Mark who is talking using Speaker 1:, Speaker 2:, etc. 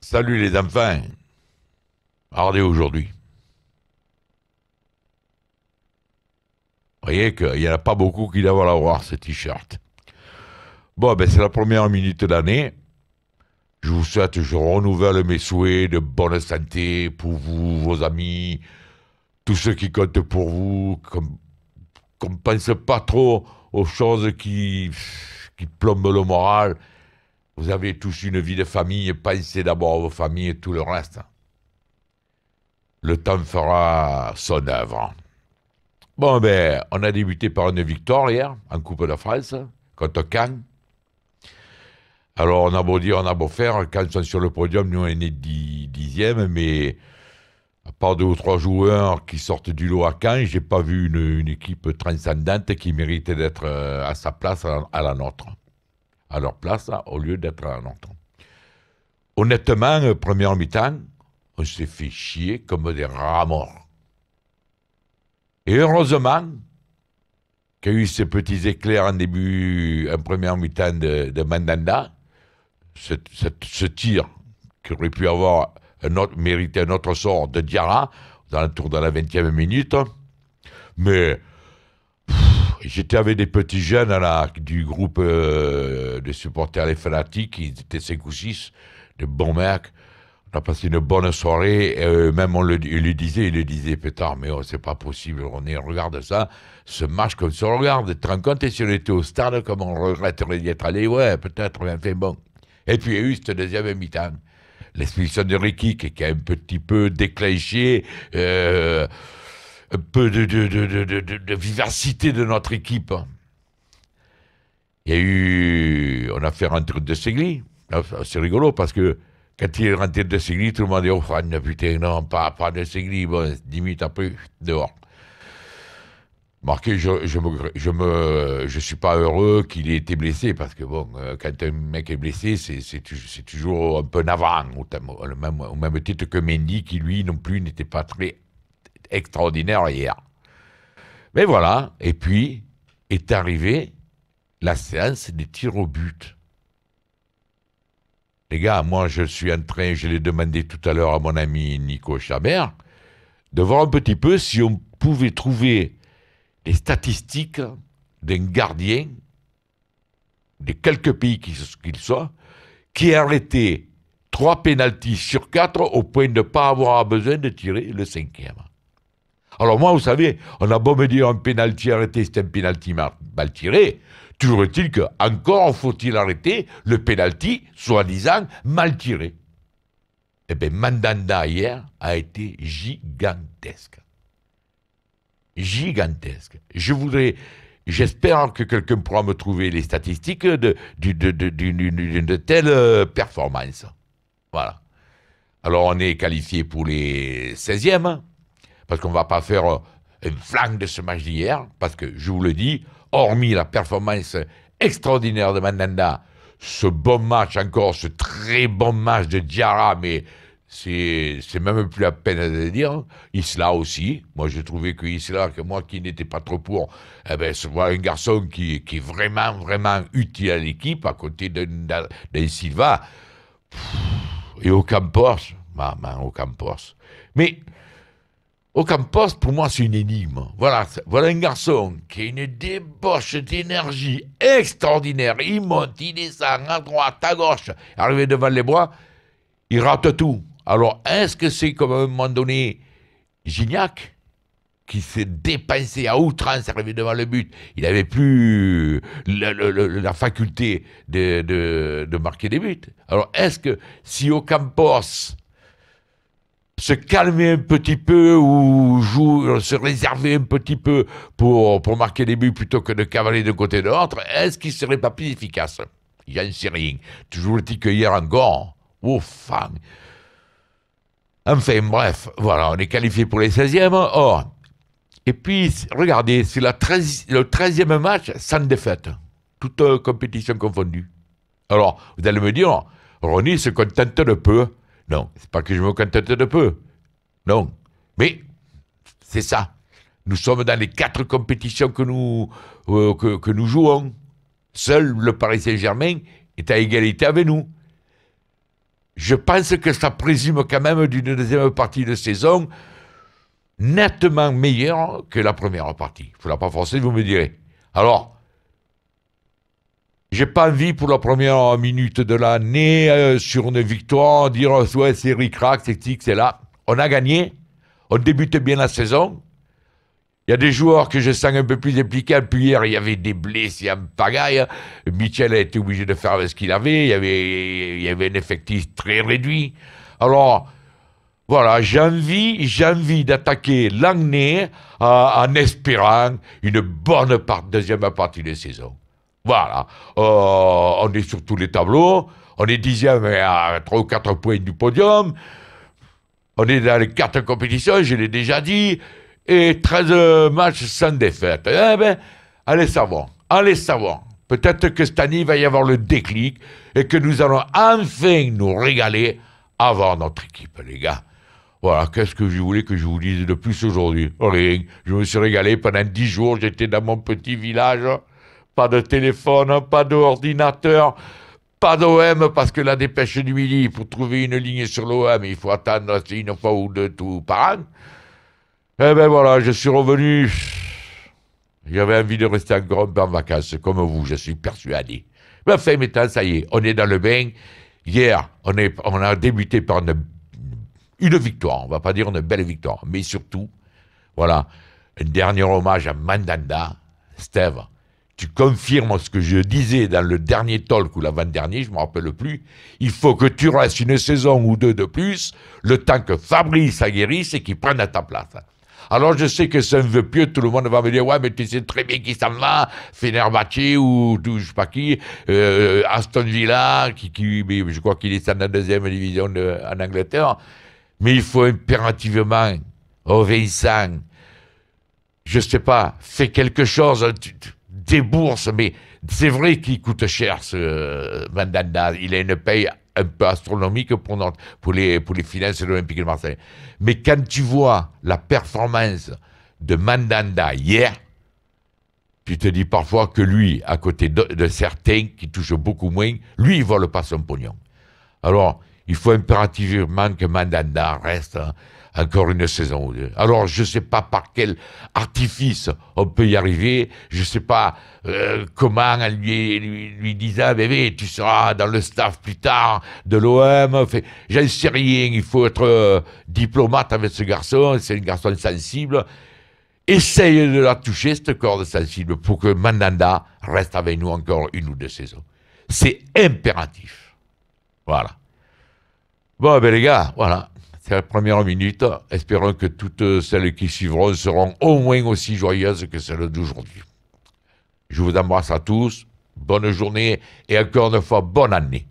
Speaker 1: Salut les enfants. Regardez aujourd'hui. Vous voyez qu'il n'y en a pas beaucoup qui doivent l'avoir, ce t-shirt. Bon, ben c'est la première minute d'année. Je vous souhaite, je renouvelle mes souhaits de bonne santé pour vous, vos amis, tous ceux qui comptent pour vous, qu'on ne pense pas trop aux choses qui plombent le moral. Vous avez tous une vie de famille, pensez d'abord à vos familles et tout le reste. Le temps fera son œuvre. Bon, ben, on a débuté par une victoire hier, en Coupe de France, contre Caen. Alors, on a beau dire, on a beau faire, quand ils sont sur le podium, nous, on est dixième, mais à part deux ou trois joueurs qui sortent du lot à Caen, j'ai pas vu une équipe transcendante qui méritait d'être à sa place, à la nôtre. À leur place, au lieu d'être à la nôtre. Honnêtement, première mi-temps, on s'est fait chier comme des rats morts. Et heureusement qu'il y a eu ces petits éclairs en première mi-temps de Mandanda, ce tir qui aurait pu avoir mérité un autre sort de Diarra, dans le tour de la 20e minute. Mais j'étais avec des petits jeunes du groupe de supporters Les Fanatiques, ils étaient 5 ou 6, de bons mecs. On a passé une bonne soirée, et même il le disait, pétard, mais oh, c'est pas possible, regarde ça, ce match comme ça, on regarde, tu te rends compte, et si on était au stade, comme on regretterait d'y être allé, ouais, peut-être, mais enfin bon. Et puis il y a eu cette deuxième mi-temps, l'expulsion de Ricky, qui a un petit peu déclenché, un peu de vivacité de notre équipe. Il y a eu, on a fait rentrer De Segli, c'est rigolo, parce que quand il est rentré De Segli, tout le monde dit oh, putain, non, pas De Segli. Bon, 10 minutes après, dehors. Marqué, je suis pas heureux qu'il ait été blessé, parce que bon, quand un mec est blessé, c'est toujours un peu navrant, au même titre que Mendy, qui lui non plus n'était pas très extraordinaire hier. Mais voilà, et puis est arrivée la séance des tirs au but. Les gars, moi, je suis en train, je l'ai demandé tout à l'heure à mon ami Nico Chabert, de voir un petit peu si on pouvait trouver les statistiques d'un gardien, de quelques pays qu'il soit, qui a arrêté 3 pénaltys sur 4 au point de ne pas avoir besoin de tirer le 5e. Alors moi, vous savez, on a beau me dire un pénalty arrêté, c'est un pénalty mal tiré. Toujours est-il que encore faut-il arrêter le pénalty, soi-disant, mal tiré. Eh bien, Mandanda, hier, a été gigantesque. Gigantesque. J'espère que quelqu'un pourra me trouver les statistiques d'une telle performance. Voilà. Alors, on est qualifié pour les 16e, parce qu'on ne va pas faire un flanc de ce match d'hier, parce que, je vous le dis, hormis la performance extraordinaire de Mandanda, ce bon match encore, ce très bon match de Diarra, mais c'est même plus la peine de le dire. Isla aussi. Moi, j'ai trouvé que Isla, que moi qui n'étais pas trop pour, eh ben, voilà un garçon qui est vraiment, vraiment utile à l'équipe, à côté d'un Silva. Et Ocampos, Ocampos. Mais Ocampos, pour moi, c'est une énigme. Voilà un garçon qui a une débauche d'énergie extraordinaire. Il monte, il descend à droite, à gauche. Arrivé devant les bois, il rate tout. Alors, est-ce que c'est comme à un moment donné Gignac qui s'est dépensé à outrance, arrivé devant le but? Il n'avait plus la faculté de marquer des buts. Alors, est-ce que si Ocampos se calmer un petit peu ou se réserver un petit peu pour marquer des buts plutôt que de cavaler d'un côté et de l'autre, est-ce qu'il ne serait pas plus efficace? J'en sais rien. Toujours le que hier encore, femme. Enfin, bref, voilà, on est qualifié pour les 16e. Oh. Et puis, regardez, c'est le 13e match sans défaite. Toute compétition confondue. Alors, vous allez me dire, Ronnie se contente de peu. Non, c'est pas que je me contente de peu. Non. Mais c'est ça. Nous sommes dans les 4 compétitions que nous jouons. Seul le Paris Saint-Germain est à égalité avec nous. je pense que ça présume quand même d'une deuxième partie de saison nettement meilleure que la première partie. Il ne faudra pas forcer, vous me direz. Alors, j'ai pas envie pour la première minute de l'année sur une victoire, dire ouais, c'est ric-rac, c'est tic, c'est là. On a gagné, on débute bien la saison. Il y a des joueurs que je sens un peu plus impliqués. Puis hier, il y avait des blessés en pagaille. Mitchell a été obligé de faire avec ce qu'il avait. Il y avait un effectif très réduit. Alors, voilà, j'ai envie d'attaquer l'année en espérant une bonne deuxième partie de saison. Voilà, on est sur tous les tableaux. On est 10e à 3 ou 4 points du podium. On est dans les 4 compétitions, je l'ai déjà dit. Et 13 matchs sans défaite. Eh ben, allez savoir. Peut-être que cette année, il va y avoir le déclic et que nous allons enfin nous régaler avant notre équipe, les gars. Voilà, qu'est-ce que je voulais que je vous dise de plus aujourd'hui? Rien. Je me suis régalé pendant 10 jours, j'étais dans mon petit village. Pas de téléphone, pas d'ordinateur, pas d'OM, parce que la dépêche du midi, pour trouver une ligne sur l'OM, il faut attendre une fois ou deux tout par an. Eh ben voilà, je suis revenu. J'avais envie de rester encore un peu en vacances, comme vous, je suis persuadé. Mais enfin, maintenant, ça y est, on est dans le bain. Hier, on a débuté par une victoire, on va pas dire une belle victoire, mais surtout, voilà, un dernier hommage à Mandanda. Steve, tu confirmes ce que je disais dans le dernier talk ou l'avant-dernier, je ne me rappelle plus. Il faut que tu restes une saison ou deux de plus, le temps que Fabrice aguerrisse et qu'il prenne à ta place. Alors je sais que c'est un vœu pieux, tout le monde va me dire ouais mais tu sais très bien qui s'en va, Fenerbahçe ou je sais pas qui, Aston Villa, mais je crois qu'il est dans la deuxième division en Angleterre, mais il faut impérativement, Vincent, je sais pas, fais quelque chose, des bourses, mais c'est vrai qu'il coûte cher ce Mandanda, il a une paye un peu astronomique pour les finances de l'Olympique de Marseille. Mais quand tu vois la performance de Mandanda hier, tu te dis parfois que lui, à côté de certains qui touchent beaucoup moins, lui, il vole pas son pognon. Alors, il faut impérativement que Mandanda reste encore une saison ou deux. Alors, je ne sais pas par quel artifice on peut y arriver. Je ne sais pas comment en lui disant, bébé, tu seras dans le staff plus tard de l'OM. J'en sais rien. Il faut être diplomate avec ce garçon. C'est un garçon sensible. Essaye de la toucher, cette corde sensible, pour que Mandanda reste avec nous encore une ou deux saisons. C'est impératif. Voilà. Bon, ben les gars, voilà. C'est la première minute. Espérons que toutes celles qui suivront seront au moins aussi joyeuses que celles d'aujourd'hui. Je vous embrasse à tous. Bonne journée et encore une fois, bonne année.